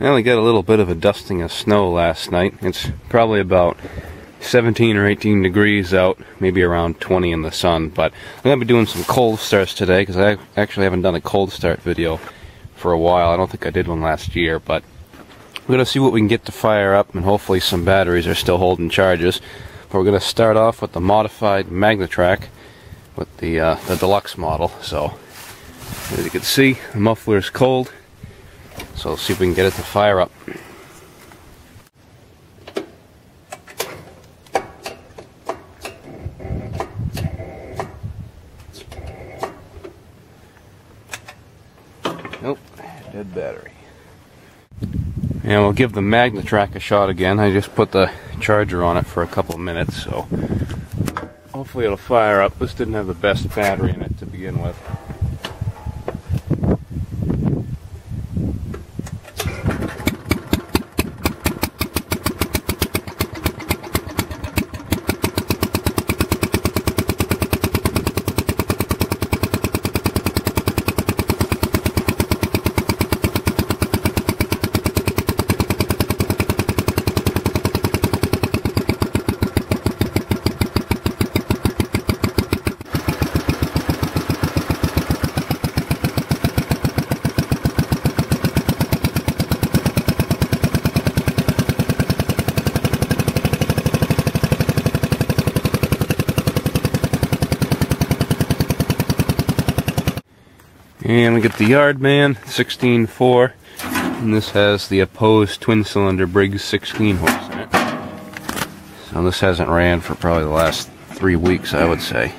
I only got a little bit of a dusting of snow last night. It's probably about 17 or 18 degrees out, maybe around 20 in the sun. But I'm going to be doing some cold starts today because I actually haven't done a cold start video for a while. I don't think I did one last year, but we're going to see what we can get to fire up, and hopefully some batteries are still holding charges. But we're going to start off with the modified Magnetrack with the deluxe model. So as you can see, the muffler is cold, so let's see if we can get it to fire up. Nope, dead battery. And we'll give the Magnetrack a shot again. I just put the charger on it for a couple of minutes, so hopefully it'll fire up. This didn't have the best battery in it to begin with. And we get the Yardman 16.4, and this has the opposed twin-cylinder Briggs 16 horse in it. So this hasn't ran for probably the last 3 weeks, I would say.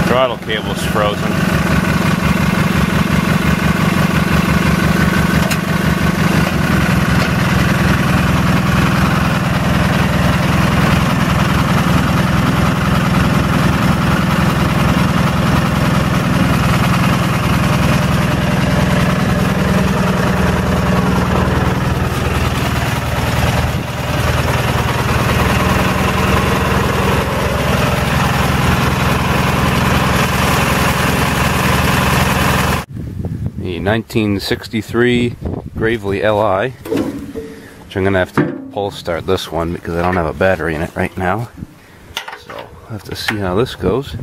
Throttle cable's frozen. The 1963 Gravely LI, which I'm going to have to pull start this one because I don't have a battery in it right now. So I'll have to see how this goes.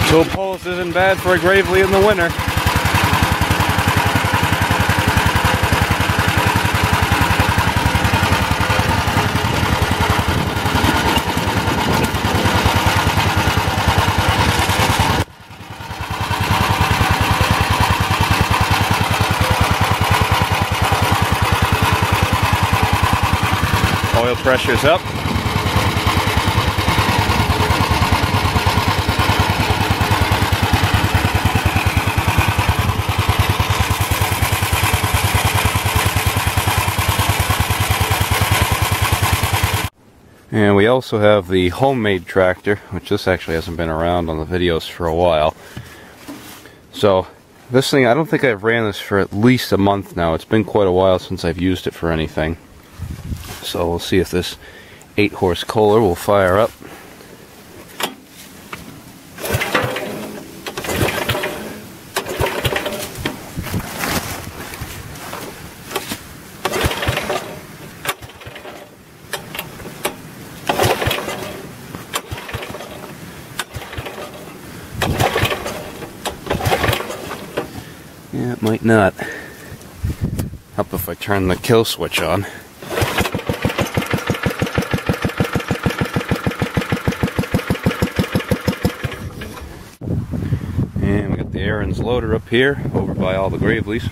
So pulse isn't bad for a Gravely in the winter. Oil pressure's up. And we also have the homemade tractor, which this actually hasn't been around on the videos for a while. So this thing, I don't think I've ran this for at least a month now. It's been quite a while since I've used it for anything. So we'll see if this 8-horse Kohler will fire up. Yeah, it might not. Help if I turn the kill switch on. And we got the Aaron's loader up here, over by all the Graveleys.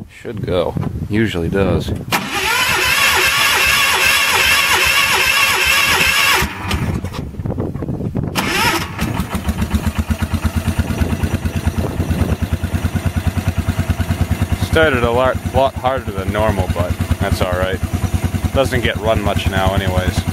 Should go. Usually does. Started a lot harder than normal, but that's alright. Doesn't get run much now anyways.